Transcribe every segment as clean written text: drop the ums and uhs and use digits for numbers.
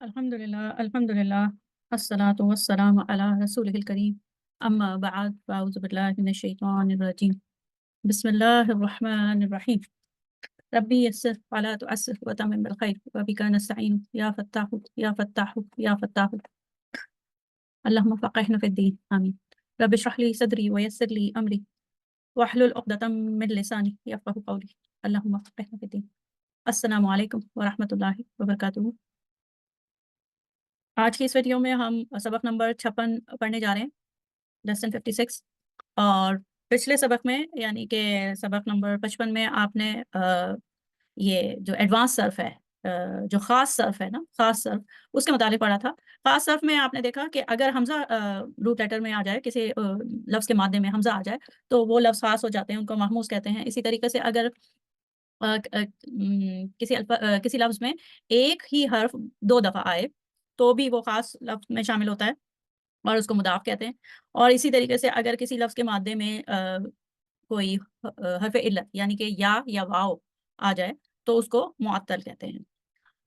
अल्हम्दुलिल्लाह अस्सलातु वस्सलामु अला रसूलिहिल करीम अम्मा बअद फ़अऊज़ु बिल्लाहि मिनश शैतानिर रजीम बिस्मिल्लाहिर रहमानिर रहीम रब्बी यस्सिर वला तुअस्सिर व तम्मिम बिल खैर व बिका नस्तईन या फत्ताहु या फत्ताहु या फत्ताहु अल्लाहुम्मा फ़क़िहना फ़िद्दीन आमीन रब्बि इश्रह ली सदरी व यस्सिर ली अमरी वहलुल उक़दतम मिन लिसानी यफ़क़हू क़ौली अल्लाहुम्मा फ़क़िहना फ़िद्दीन। अस्सलामु अलैकुम व रहमतुल्लाहि व बरकातुहू। आज की इस वीडियो में हम सबक नंबर 56 पढ़ने जा रहे हैं, लेसन 56। और पिछले सबक में यानी कि सबक नंबर 55 में आपने ये जो एडवांस सर्फ है, जो ख़ास सर्फ है ना, ख़ास सर्फ, उसके मुतालिक पढ़ा था। ख़ास सर्फ में आपने देखा कि अगर हमज़ा रूट लेटर में आ जाए, किसी लफ्ज़ के मादे में हमज़ा आ जाए तो वो लफ्ज़ ख़ास हो जाते हैं, उनको महमूज़ कहते हैं। इसी तरीके से अगर किसी लफ्ज़ में एक ही हर्फ 2 दफ़ा आए तो भी वो ख़ास लफ्ज़ में शामिल होता है और उसको मुदाफ़ कहते हैं। और इसी तरीके से अगर किसी लफ्ज़ के मादे में कोई हर्फ़ इल्लत यानी कि या वाव आ जाए तो उसको मुअत्तल कहते हैं।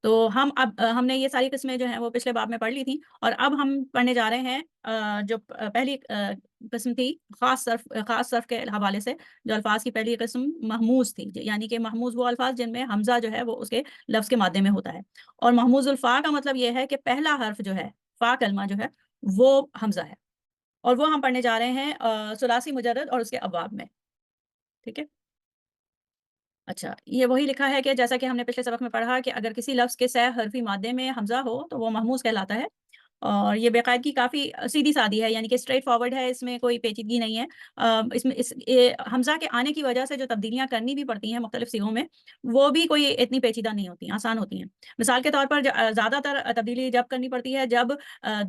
तो हम अब हमने ये सारी किस्में जो हैं वो पिछले बाब में पढ़ ली थी और अब हम पढ़ने जा रहे हैं जो पहली किस्म थी ख़ास सर्फ़ के हवाले से। जो अल्फ़ाज़ की पहली किस्म महमूज़ थी, यानी कि महमूज़ वो अल्फ़ाज़ जिनमें हमज़ा जो है वो उसके लफ्ज़ के मादे में होता है। और महमूज़ुल फ़ा का मतलब ये है कि पहला हर्फ़ जो है, फ़ा कलमा जो है वो हमज़ा है। और वो हम पढ़ने जा रहे हैं सुलासी मुजर्रद और उसके अबवाब में। ठीक है? अच्छा, ये वही लिखा है कि जैसा कि हमने पिछले सबक में पढ़ा कि अगर किसी लफ्ज़ के सह हरफ़ी मादे में हमज़ा हो तो वो महमूज़ कहलाता है। और ये बेकायदगी काफ़ी सीधी-सादी है, यानी कि स्ट्रेट फॉरवर्ड है, इसमें कोई पेचीदगी नहीं है। इसमें इस ये हमज़ा के आने की वजह से जो तब्दीलियाँ करनी भी पड़ती हैं मुख्तलिफ़ सिगों में, वो भी कोई इतनी पेचीदा नहीं होती हैं, आसान होती हैं। मिसाल के तौर पर ज़्यादातर तब्दीली जब करनी पड़ती है जब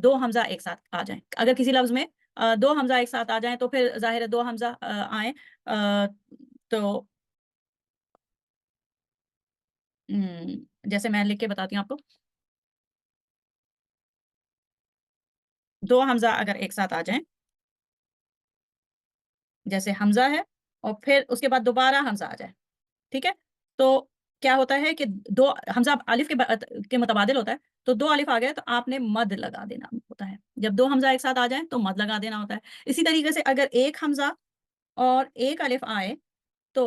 2 हमज़ा एक साथ आ जाएँ। अगर किसी लफ्ज़ में 2 हमज़ा एक साथ आ जाएँ तो फिर ज़ाहिर है 2 हमज़ा आएँ तो जैसे मैं लिख के बताती हूँ आपको। 2 हमज़ा अगर एक साथ आ जाएँ, जैसे हमज़ा है और फिर उसके बाद दोबारा हमज़ा आ जाए, ठीक है? तो क्या होता है कि 2 हमज़ा अलिफ के मुतबादिल होता है, तो 2 अलिफ आ गए तो आपने मद लगा देना होता है। जब 2 हमज़ा एक साथ आ जाएँ तो मद लगा देना होता है। इसी तरीके से अगर 1 हमज़ा और 1 अलिफ आए तो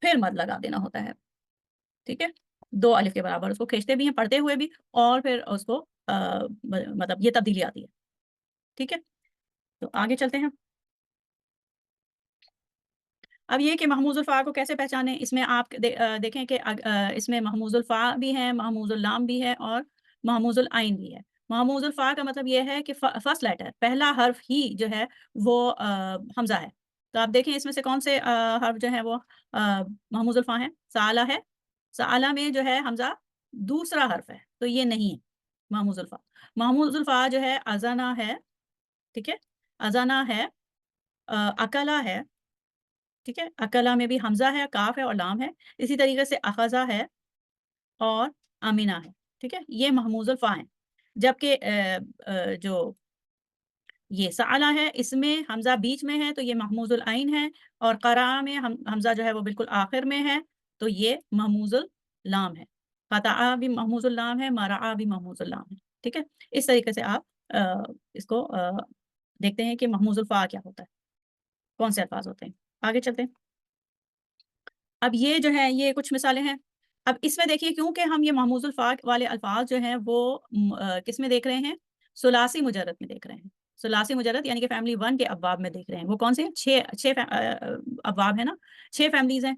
फिर मद लगा देना होता है, ठीक है? 2 अलिफ के बराबर उसको खींचते भी हैं, पढ़ते हुए भी और फिर उसको मतलब ये तब्दीली आती है, ठीक है? तो आगे चलते हैं। अब ये कि महमूज़ुल फ़ा को कैसे पहचानें? इसमें आप देखें कि इसमें महमूज़ुल फ़ा भी है, महमूज़ुल लाम भी है और महमूज़ुल आइन भी है। महमूज़ुल फ़ा का मतलब ये है कि फर्स्ट लेटर, पहला हर्फ ही जो है वो हमज़ा है। तो आप देखें इसमें से कौन से हर्फ जो हैं वो महमूज़ुल फ़ा हैं? साला है, साला में जो है हमज़ा दूसरा हर्फ है, तो ये नहीं है महमूज़ुल फ़ा। महमूज़ुल फ़ा जो है अज़ाना है, ठीक है? अज़ाना है, अकला है, ठीक है? अकला में भी हमज़ा है, काफ़ है और लाम है। इसी तरीके से अख़ज़ा है और अमिना है, ठीक है? ये महमूज़ुल फ़ा हैं। जबकि जो ये सअला है, इसमें हमज़ा बीच में है, तो ये महमूज़ुल आइन है और क़रा में हमज़ा जो है वो बिल्कुल आखिर में है, तो ये महमूज़ुल लाम है। क़तअ भी महमूज़ुल लाम है, मरअ भी महमूज़ुल लाम है, ठीक है? इस तरीके से आप इसको देखते हैं कि महमूज़ुल फ़ा क्या होता है, कौन से अल्फ़ाज़ होते हैं। आगे चलते हैं। अब ये जो है ये कुछ मिसालें हैं। अब इसमें देखिए क्योंकि हम ये महमूज़ुल फ़ा वाले अल्फ़ाज़ जो हैं वो किसमें देख रहे हैं? सुलासी मुजर्रद में देख रहे हैं। सुलासी मुजर्रद यानी कि फैमिली 1 के अबवाब में देख रहे हैं। वो कौन से हैं? 6 अबवाब है ना? 6 फैमिलीज़ हैं।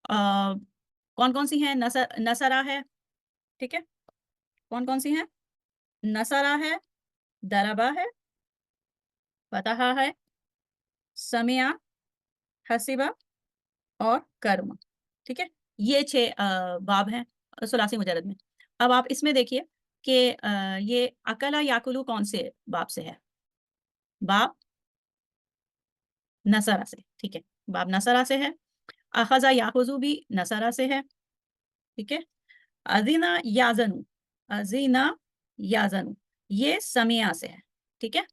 कौन-कौन सी हैं? नसरा है, ठीक है? कौन-कौन सी हैं? नसरा है, दरबा है, फ़तहा है, समिअ, हसिबा और कर्म, ठीक है? ये 6 बाब हैं सुलासी मुजर्रद में। अब आप इसमें देखिए कि ये अकला याकुलु कौन से बाब से है? बाब नसरा से, ठीक है? बाब नसरा से है। अखज़ा याखुज़ु भी नसरा से है, ठीक है? अज़िना याज़नु, अज़िना याज़नु ये समिया से है, ठीक है?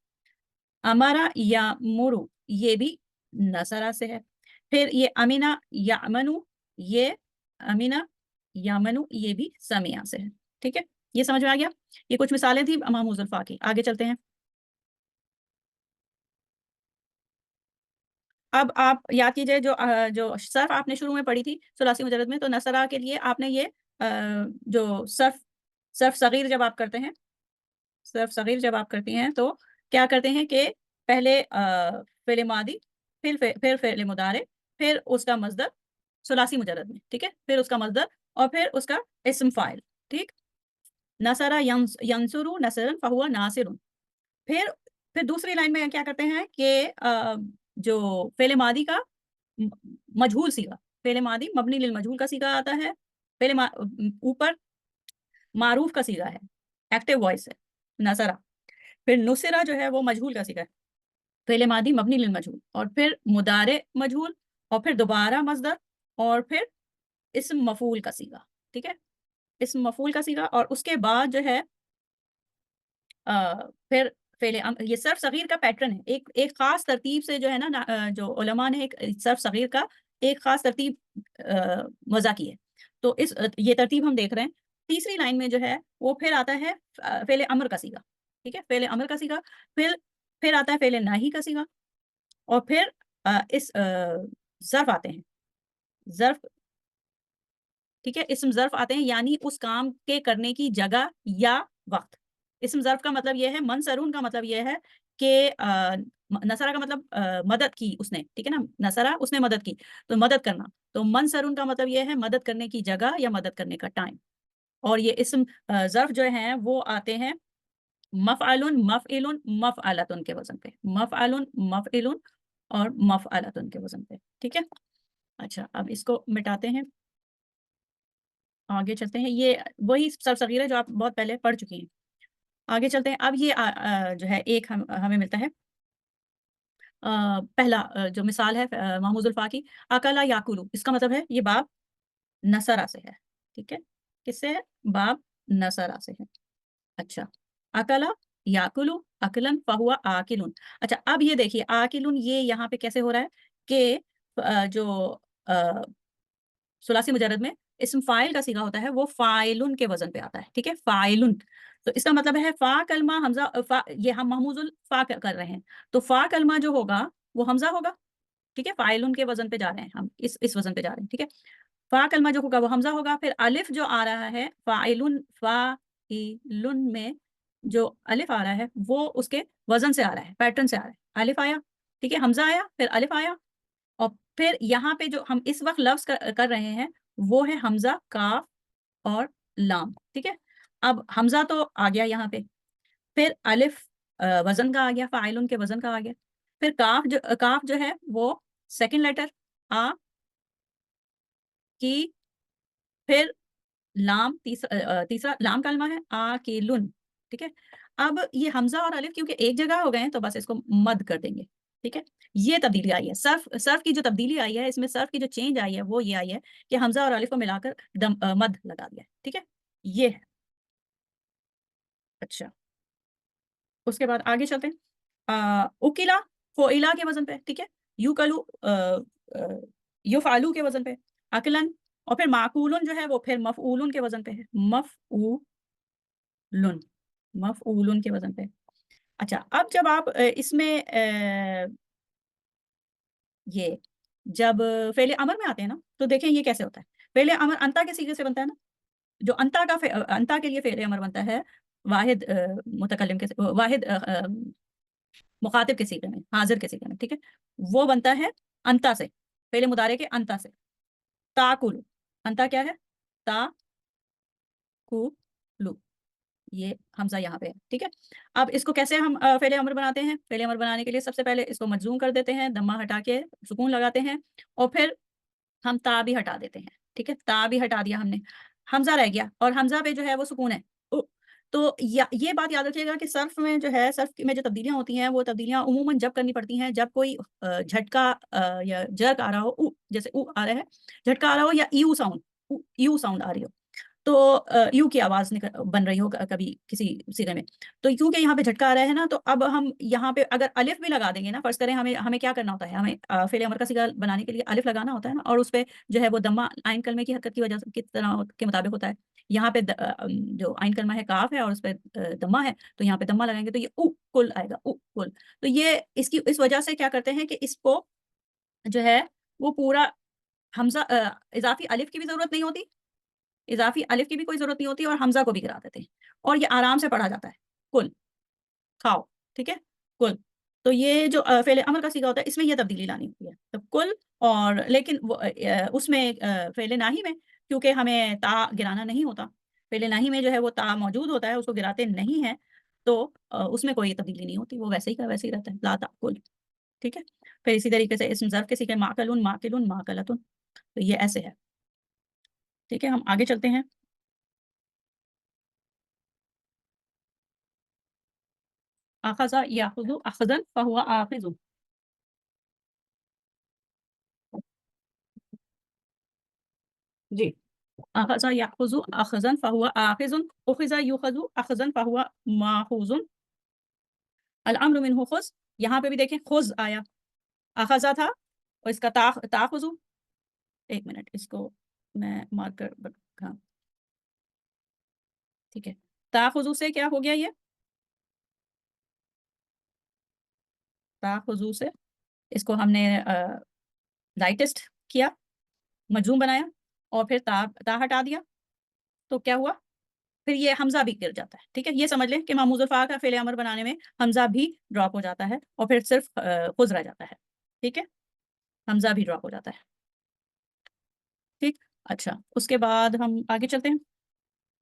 अमरा यामुरु ये भी नसरा से है। फिर ये अमिना यामनु ये अमिना यामनु ये भी समिया से है, ठीक है? ये समझ में आ गया? ये कुछ मिसालें थी महमूजुल फा की। आगे चलते हैं। अब आप याद कीजिए जो सर्फ आपने शुरू में पढ़ी थी सुलासी मुजर्रद में, तो नसरा के लिए आपने ये जो सर्फ सर्फ सगीर जब आप करते हैं, सर्फ सगीर जब आप करती हैं तो क्या करते हैं कि पहले फ़िल मादी, फिर फ़िल मुदारे, फिर उसका मज़दर सुलासी मुजर्रद में, ठीक है? फिर उसका मज़दर और फिर उसका इस्म फ़ाइल, ठीक? नसरा यंसुरु नसरन फ़हुवा नासिरुन। फिर फिर दूसरी लाइन में क्या करते हैं कि जो फ़िल मादी का म मजहूल सीगा, फ़िल मादी मबनी लिल मजहूल का सीगा आता है। ऊपर मारूफ का सीगा है, एक्टिव वॉइस है, नसरा। फिर नुसिरा जो है वो मजहूल का सीगा है, फ़िल मादी मबनी लिल मजहूल, और फिर मुदारे मजहूल, और फिर दोबारा मज़दर, और फिर इस्म मफ़ऊल का सीगा, ठीक है? इस्म मफ़ऊल का सीगा, और उसके बाद जो है फिर ये सर्फ सगीर का पैटर्न है। एक एक ख़ास तरतीब से जो है ना, जो उलमा ने एक सर्फ सगीर का एक ख़ास तरतीब वज़ा की है। तो ये तरतीब हम देख रहे हैं। तीसरी लाइन में जो है वो फिर आता है फ़ेल अम्र का सीगा, ठीक है? फ़ेल अम्र का सीगा, फिर आता है फ़ेल नाही का सीगा, और फिर ज़र्फ़ आते हैं। ज़र्फ़, ठीक है? इस्म ज़र्फ़ आते हैं, यानी उस काम के करने की जगह या वक़्त। इस्म ज़र्फ़ का मतलब ये है, मनसरून का मतलब ये है कि नसरा का मतलब मदद की उसने, ठीक है ना? नसरा उसने मदद की, तो मदद करना। तो मनसरून का मतलब ये है मदद करने की जगह या मदद करने का टाइम। और ये इस्म ज़र्फ़ जो हैं वो आते हैं मफ़अलुन, मफ़इलुन, मफ़अलतुन के वज़न पे। मफ़अलुन, मफ़इलुन और मफ़अलतुन के वज़न पे, ठीक है? अच्छा, अब इसको मिटाते हैं। आगे चलते हैं, ये वही सब सगीरा जो आप बहुत पहले पढ़ चुकी हैं। आगे चलते हैं, अब ये जो है एक हमें मिलता है पहला जो मिसाल है महमूज़ुल फ़ा की, अकला याकुलु, इसका मतलब है ये बाब नसरा से है, ठीक है? किससे है? बाब नसरा से है। अच्छा, अकला याकुलु अकलन फ़हुवा आकिलुन। अच्छा, अब ये देखिए आकिलुन ये यहाँ पे कैसे हो रहा है कि जो अ सुलासी मुजर्रद में इस्म फ़ाइल का सीगा होता है, वो फ़ाइलुन के वज़न पे आता है, ठीक है? फ़ाइलुन। तो इसका मतलब है फ़ा कलमा हमज़ा ये हम महमूज़ुल फ़ा कर रहे हैं, तो फ़ा कलमा जो होगा, वो हमज़ा होगा, ठीक है? फ़ाइलुन के वज़न पे जा रहे हैं हम, इस वज़न पे जा रहे हैं, ठीक है? फ़ा कलमा जो होगा वो हमज़ा होगा, फिर अलिफ़ जो आ रहा है फ़ाइलुन फ़ाइलुन में जो अलिफ़ आ रहा है, वो उसके वज़न से आ रहा है, पैटर्न से आ रहा है। अलिफ़ आया, ठीक है? हमज़ा आया, फिर अलिफ़ आया, और फिर यहाँ पे जो हम इस वक़्त लफ़्ज़ कर रहे हैं, वो है हमज़ा, काफ़ और लाम, ठीक है? अब हमज़ा तो आ गया यहाँ पे, फिर अलिफ़ वज़न का आ गया, फ़ाइलुन के वज़न का आ गया। फिर काफ़ जो है वो सेकंड लेटर आ, की, फिर लाम तीसरा लाम कलमा है आकिलुन, ठीक है? अब ये हमज़ा और अलिफ़ क्योंकि एक जगह हो गए हैं, तो बस इसको मद कर देंगे, ठीक है? ये तब्दीली आई है। सर्फ़ की जो तब्दीली आई है, इसमें सर्फ़ की जो चेंज आई है, वो ये आई है कि हमज़ा और अलिफ़ को मिलाकर मद लगा दिया है, ठीक है? ये है। अच्छा, उसके बाद आगे चलते हैं। उकिला, फ़ुइला के वज़न पे, ठीक है? यूकलु अ, युफ़अलु के वज़न पे, अकलन, और फिर माक़ूलुन जो है वो फिर मफ़ऊलुन के वज़न पे है। मफ़ऊलुन, मफ़ऊलुन के वज़न पे। अच्छा, अब जब आप इसमें ये जब फ़ेल अमर में आते हैं ना, तो देखें ये कैसे होता है। फ़ेल अमर अंता के सीगे से बनता है ना, जो अंता के लिए फ़ेल अमर बनता है वाहिद मुतकल्लिम के वाहिद मुखातिब के सीगे में, हाज़िर के सीगे में, ठीक है? वो बनता है अंता से, फ़ेल मुदारे के अंता से। ताकुलु, अंता क्या है? ताकुलु, ये हमज़ा यहाँ पे है, ठीक है? अब इसको कैसे हम फ़ेल अमर बनाते हैं? फ़ेल अमर बनाने के लिए सबसे पहले इसको मजज़ूम कर देते हैं, दम्मा हटा के सुकून लगाते हैं, और फिर हम ता भी हटा देते हैं, ठीक है? ता भी हटा दिया हमने, हमज़ा रह गया, और हमज़ा पे जो है वो सुकून है। उ तो ये बात याद रखिएगा कि सर्फ़ में जो है, सर्फ़ में जो तब्दीलियाँ होती हैं, वो तब्दीलियाँ अमूमन जब करनी पड़ती हैं, जब कोई झटका या जर्क आ रहा हो, जैसे आ रहा है, झटका आ रहा हो, या ईऊ साउंड आ रही हो। تو यू की आवाज बन रही हो कभी किसी सिरे में, तो यू के यहाँ पे झटका आ रहा है ना, तो अब हम यहाँ पे अगर अलिफ भी लगा देंगे ना, फर्ज करें हमें हमें क्या करना होता है, हमें फेल अमर का सिगा बनाने के लिए अलिफ लगाना होता है ना, और उस पे जो है वो दम्मा आइन कलमे की हरकत की वजह से किस तरह के मुताबिक होता है। यहाँ पे जो आइन कलमा है काफ है और उस पे दम्मा है, तो यहाँ पे दम्मा लगाएंगे तो ये उ कुल आएगा, उ कुल। तो ये इसकी इस वजह से क्या करते हैं कि इसको जो है वो पूरा हमजा इजाफी अलिफ की भी जरूरत नहीं होती, इजाफी अलिफ की भी कोई जरूरत नहीं होती, और हमजा को भी गिरा देते हैं और ये आराम से पढ़ा जाता है, कुल खाओ, ठीक है, कुल। तो ये जो फेले अमर का सीगा होता है इसमें ये तब्दीली लानी होती है, तो कुल। और लेकिन वो उसमें फेले नाही में क्योंकि हमें ता गिराना नहीं होता, फेले नाही में जो है वो ता मौजूद होता है, उसको गिराते नहीं है, तो उसमें कोई तब्दीली नहीं होती, वो वैसे ही का वैसे ही रहता है, ला ता कुल, ठीक है। फिर इसी तरीके से इसम ज़र्फ़ के सीखे माकलुन माकिलुन माकलतुन, तो ये ऐसे है, ठीक है। हम आगे चलते हैं। अखज़ा याखुज़ु अख़ज़न फ़हुव आख़िज़ुन, जी। अखज़ा याखुज़ु अख़ज़न फ़हुव आख़िज़ुन, उख़िज़ा युख़ज़ु अख़ज़न फ़हुव माख़ूज़ुन, अल अम्रु मिन्हु ख़ुज़, यहाँ पे भी देखें ख़ुज़ आया, अखज़ा था और इसका ताख़ुज़ु, एक मिनट इसको मैं मार्कर हाँ, ठीक है। ताख़ुज़ु से क्या हो गया ये? ताख़ुज़ु से इसको हमने लाइटेस्ट किया, मजज़ूम बनाया और फिर ता हटा दिया, तो क्या हुआ? फिर ये हमज़ा भी गिर जाता है, ठीक है? ये समझ लें कि महमूज़ुल फ़ा का फ़िल अमर बनाने में हमज़ा भी ड्रॉप हो जाता है और फिर सिर्फ़ ख़ुज़ रह जाता है, ठीक है? हमज़ा भी ड्रॉप हो जाता है, ठीक? अच्छा, उसके बाद हम आगे चलते हैं,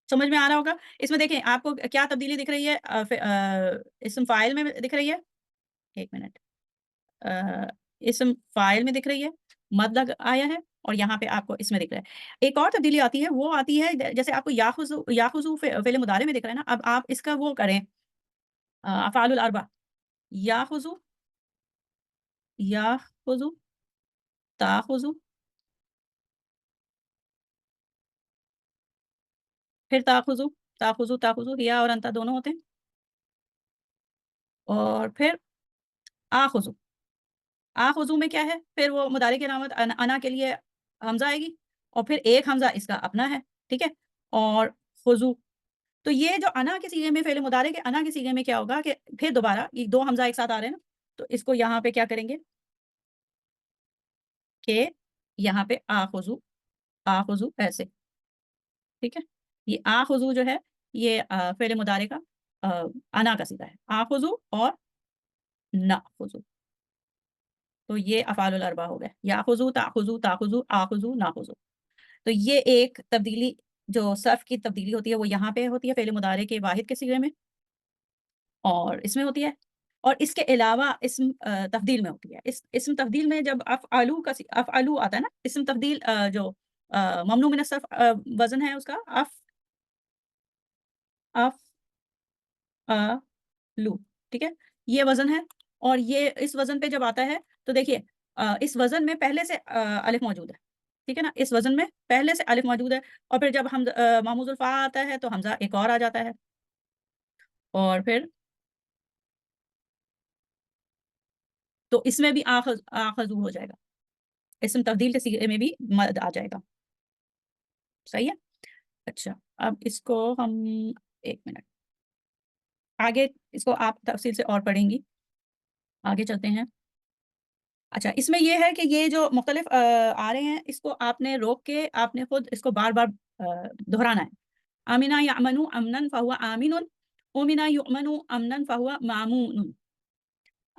समझ में आ रहा होगा? इसमें देखें आपको क्या तब्दीली दिख रही है, इस्म फ़ाइल में दिख रही है? 1 मिनट, अ, इस्म फ़ाइल में दिख रही है, मद लग आया है और यहाँ पे आपको इसमें दिख रहा है। एक और तब्दीली आती है, वो आती है जैसे आपको याख़ुज़ु फ़िल मुदारे में दिख रहा है ना, अब आप इसका वो करें, अफ़आलुल अर्बा, याख़ुज़ु, याख़ुज़ु, ताख़ुज़ु, फिर ताख़ुज़ु, ताख़ुज़ु, ताख़ुज़ु, या और अंता दोनों होते हैं, और फिर आख़ुज़ु। आख़ुज़ु में क्या है? फिर वो मुदारे की अलामत अना के लिए हमज़ा आएगी और फिर एक हमज़ा इसका अपना है, ठीक है? और ख़ुज़ु, तो ये जो अना के सीगे में फ़िल मुदारे के अना के सीगे में क्या होगा कि फिर दोबारा ये 2 हमज़ा एक साथ आ रहे हैं ना, तो इसको यहाँ पे क्या करेंगे कि यहाँ पे आख़ुज़ु ऐसे, ठीक है? ये आख़ुज़ु जो है ये फ़िल मुदारे का अना का सीगा है, आख़ुज़ु और नाख़ुज़ु, तो ये अफ़आलुल अर्बा हो गए, याख़ुज़ु, ताख़ुज़ु, ताख़ुज़ु, आख़ुज़ु, नाख़ुज़ु। तो ये एक तब्दीली जो सर्फ़ की तब्दीली होती है वो यहाँ पे होती है फ़िल मुदारे के वाहिद के सीगे में और इसमें होती है, और इसके अलावा इस्म तफ़दील में होती है। इस इस्म तफ़दील में जब अफ़अलू आता है ना, इस्म तफ़दील जो ममनू मिन अस्सर्फ़ वज़न है उसका अफ़अलू, ठीक है? ये वज़न है और ये इस वज़न पे जब आता है तो देखिए इस वज़न में पहले से अलिफ़ मौजूद है, ठीक है ना? इस वज़न में पहले से अलिफ़ मौजूद है और फिर जब हम मामूज़ुल फ़ा आता है तो हमज़ा एक और आ जाता है और फिर तो इसमें भी आख़ज़ू हो जाएगा। इस्म तब्दील के सीगे में भी मद आ जाएगा, सही है? अच्छा, अब इसको हम 1 मिनट आगे इसको आप तफ़सील से और पढ़ेंगी, आगे चलते हैं। अच्छा, इसमें ये है कि ये जो मुख्तलिफ आ रहे हैं इसको आपने रोक के आपने खुद इसको बार-बार दोहराना है। अमिना यअमनु अमनन फ़हुव आमिनुन, उमिना युअमनु अमनन फ़हुव मामूनुन।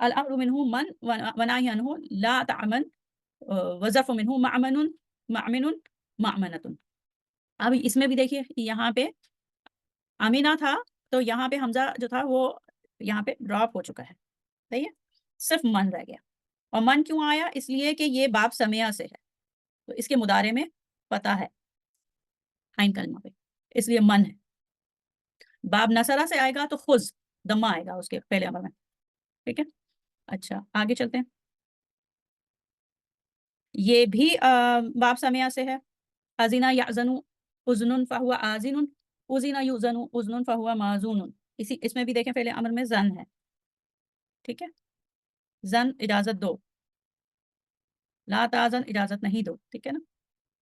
अल अम्रु मिन्हु मन व नही अन्हु ला तअमन, व ज़र्फ़ु मिन्हु मअमनुन, मअमिनुन, मअमनतुन। अब इसमें भी देखिए यहाँ पे अमीना था, तो यहाँ पे हमज़ा जो था वो यहाँ पे ड्रॉप हो चुका है, सही है? सिर्फ़ मन रह गया और मन क्यों आया? इसलिए कि ये बाब समिया से है, तो इसके मुदारे में पता है आइन कलमा पे, इसलिए मन है। बाब नसरा से आएगा तो खुज़, दम्मा आएगा उसके पहले अमर में, ठीक है? अच्छा, आगे चलते हैं। ये भी बाब समिया से है, अज़िना यअज़नु, उज़्नुन फ़हुवा आज़िनुन, उज़िना युज़नु, उज़्नुन फ़हुवा माज़ूनुन। इसमें भी देखें फ़िल अम्र में ज़न है, ठीक है? ज़न इजाज़त दो, ला ताज़न इजाज़त नहीं दो, ठीक है ना?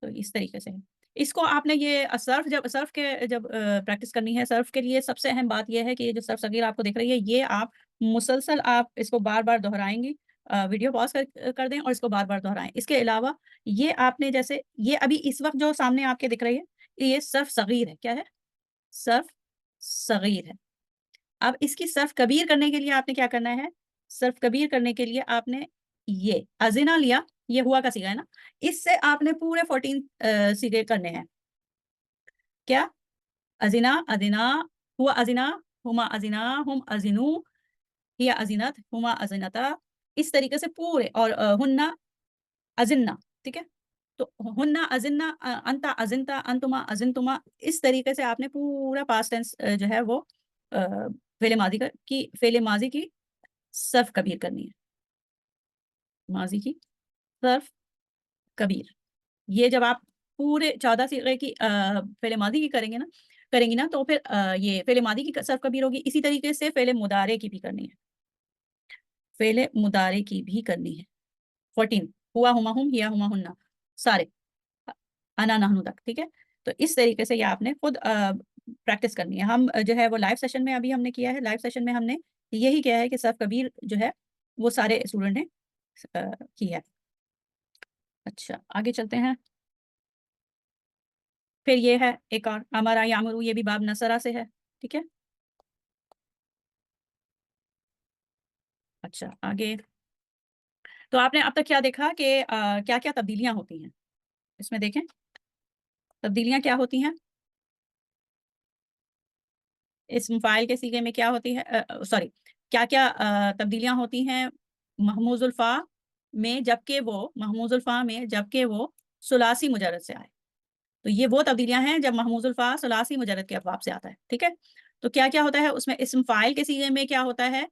तो इस तरीके से है। इसको आपने ये सर्फ़ के जब प्रैक्टिस करनी है, सर्फ़ के लिए सबसे अहम बात ये है कि ये जो सर्फ़ सग़ीर आपको दिख रही है, ये आप मुसलसल आप इसको बार-बार दोहराएँगी। वीडियो पॉज़ कर दें और इसको बार-बार दोहराएँ। इसके अलावा ये आपने जैसे ये अभी इस वक़्त जो सामने आपके दिख रही है, ये सर्फ़ सग़ीर है। क्या है? सर्फ़ सग़ीर है। अब इसकी सर्फ़ कबीर करने के लिए आपने क्या करना है? सर्फ़ कबीर करने के लिए आपने ये अज़िना लिया, ये हुआ का सीगा है ना? इससे आपने पूरे 14 सीगे करने हैं। क्या? अज़िना, अज़िना, हुआ अज़िना, हुमा अज़िना, हुम अज़िनू, हिया अज़िनत, हुमा अज़िनता, इस तरीके से पूरे और हुन्ना अज़िन्ना, ठीक है? तो हुन्ना अज़िन्ना, अंता अज़िन्ता, अंतुमा अज़िन्तुमा, इस तरीके से आपने पूरा पास्ट टेंस जो है वो फ़ेल माज़ी की सर्फ़ कबीर करनी है। माज़ी की सर्फ़ कबीर। ये जब आप पूरे 14 सिगे की फ़ेल माज़ी की करेंगी ना तो फिर ये फ़ेल माज़ी की सर्फ़ कबीर होगी। इसी तरीके से फ़ेल मुदारे की भी करनी है। फ़ेल मुदारे की भी करनी है। 14 हुआ, हुमा, हुम, हिया, हुमा, हुन्ना सारे अना, नहनु तक, ठीक है? तो इस तरीके से ये आपने खुद प्रैक्टिस करनी है। हम जो है वो लाइव सेशन में अभी हमने किया है। लाइव सेशन में हमने यही किया है कि सर्फ़ कबीर जो है वो सारे स्टूडेंट ने की है। अच्छा, आगे चलते हैं। फिर ये है एक और अमरा यामुरू, ये भी बाब नसरा से है, ठीक है? अच्छा, आगे तो आपने अब तक क्या देखा कि क्या-क्या तब्दीलियाँ होती हैं? इसमें देखें, तब्दीलियाँ क्या होती हैं? इस्म फ़ाइल के सीगे में क्या होती है सॉरी क्या-क्या तब्दीलियाँ होती हैं महमूज़ुल फ़ा में जबकि वो सुलासी मुजर्रद से आए। तो ये वो तब्दीलियाँ हैं जब महमूज़ुल फ़ा सुलासी मुजर्रद के अफ़वाब से आता है, ठीक है? तो क्या-क्या होता है उसमें इस्म फ़ाइल के सीगे में क्या होता है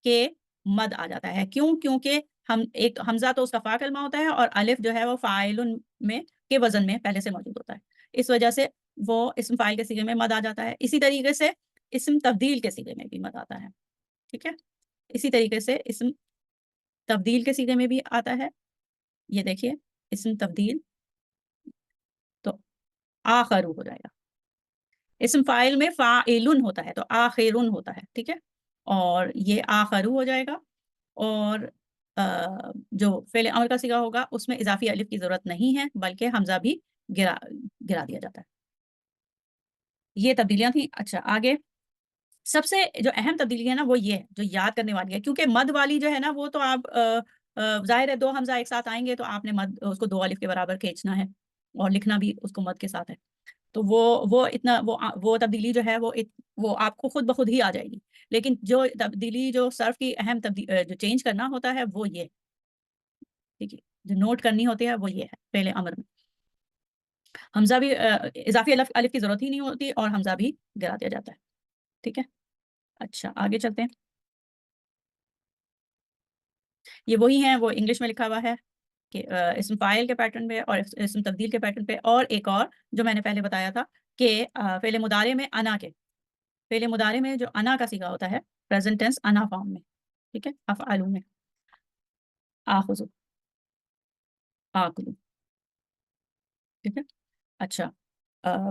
कि मद आ जाता है। क्यों? क्योंकि हम एक हमज़ा तो उसका फ़ा कलमा होता है और अलिफ़ जो है वो फ़ाइलुन में के वज़न में पहले से मौजूद होता है। इस वजह से वो इस्म फ़ाइल के सीगे में मद आ जाता है। इसी तरीके से इस्म तब्दील के सीगे में भी मद आता है, ठीक है? इसी तरीके से इस्म तब्दील के सीगे में भी आता है। ये देखिए इस्म तब्दील तो आखरू हो जाएगा। इस्म फ़ाइल में फ़ाइलुन होता है तो आखिरुन होता है, ठीक है? और ये आखरू हो जाएगा और जो फ़ेल अमर का सीगा होगा उसमें इज़ाफ़ी अलिफ़ की ज़रूरत नहीं है बल्कि हमज़ा भी गिरा गिरा दिया जाता है। ये तब्दीलियाँ थी। अच्छा आगे सबसे जो अहम तब्दीली है ना वो ये है, जो याद करने वाली है क्योंकि मद वाली जो है ना वो तो आप ज़ाहिर है 2 हमज़ा एक साथ आएँगे तो आपने मद उसको 2 अलिफ़ के बराबर खींचना है और लिखना भी उसको मद के साथ है। तो वो तब्दीली जो है वो आपको खुद ब खुद ही आ जाएगी। लेकिन जो तब्दीली जो सर्फ़ की जो चेंज करना होता है वो ये, ठीक है? जो नोट करनी होती है वो ये है फ़ेल अमर में। हमज़ा भी इज़ाफ़ी अलिफ़ की ज़रूरत ही नहीं होती और हमज़ा भी गिरा दिया जाता है, ठीक है? अच्छा आगे चलते हैं। ये वही हैं, वो इंग्लिश में लिखा हुआ है कि इस्म फ़ाइल के पैटर्न पे और इस्म तब्दील के पैटर्न पे और एक और जो मैंने पहले बताया था कि फ़ेल मुदारे में अना के फ़ेल मुदारे में जो अना का सीगा होता है, प्रेज़ेंट टेंस अना फ़ॉर्म में, ठीक है? अफ़अलु में, आख़ुज़ु, आकुलु, ठीक है? अच्छा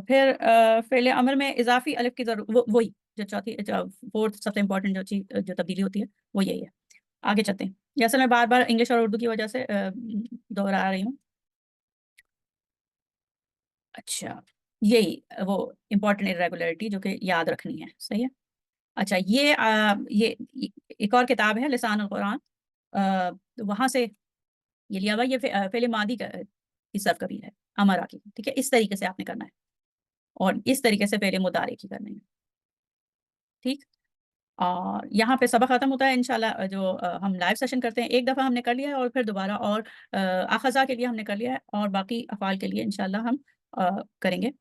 फिर फ़ेल अमर में इज़ाफ़ी अलिफ़ की वही जो चौथी जो 4th सबसे इम्पोर्टेंट जो चीज़ जो तब्दीली होती है, वो यही है। आगे चलते हैं। जैसे मैं बार-बार इंग्लिश और उर्दू की वजह से दोहरा रही हूँ। अच्छा, यही वो इम्पोर्टेंट इर्रेगुलरिटी जो कि याद रखनी है, सही है? अच्छा ये एक और किताब है लिसानुल कुरान तो वहाँ से ये लिया हुआ ये फ़िल मादी की सर्फ़ कबीर है, अमरा की, ठीक है? इस तरीके से आपने करना है और इस तरीके से फ़िल मुदारे की करनी है, ठीक? और यहाँ पे सबक ख़त्म होता है इंशाल्लाह जो हम लाइव सेशन करते हैं, एक दफ़ा हमने कर लिया है और फिर दोबारा और अक़ज़ा के लिए हमने कर लिया है और बाकी अफ़आल के लिए इंशाल्लाह हम करेंगे।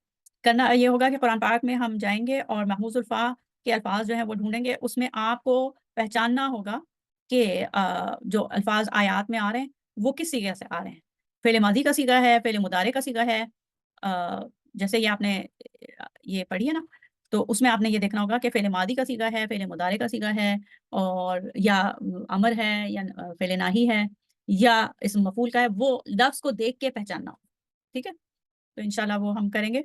करना ये होगा कि कुरान पाक में हम जाएँगे और महमूज़ुल फ़ा के अल्फ़ाज़ जो हैं वो ढूँढेंगे, उसमें आपको पहचानना होगा कि जो अल्फ़ाज़ आयात में आ रहे हैं, वो किस सीगे से आ रहे हैं। फ़िल माज़ी का सीगा है, फ़िल मुदारे का सीगा है جیسے یہ آپ نے یہ پڑھی ہے نا، تو اس میں آپ نے یہ دیکھنا ہوگا کہ فعل ماضی کا صیغہ ہے، فعل مضارع کا صیغہ ہے، اور یا امر ہے، یا فعل ناہی ہے، یا اسم مفعول کا ہے، وہ لفظ کو دیکھ کے پہچاننا ہوگا، ٹھیک ہے؟ تو انشاءاللہ وہ ہم کریں گے۔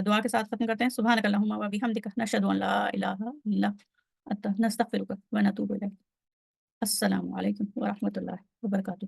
دعا کے ساتھ ختم کرتے ہیں۔ سبحانک اللہم و بحمدک، نشہد ان لا الہ الا انت، نستغفرک و نتوب الیک۔ السلام علیکم ورحمۃ اللہ وبرکاتہ۔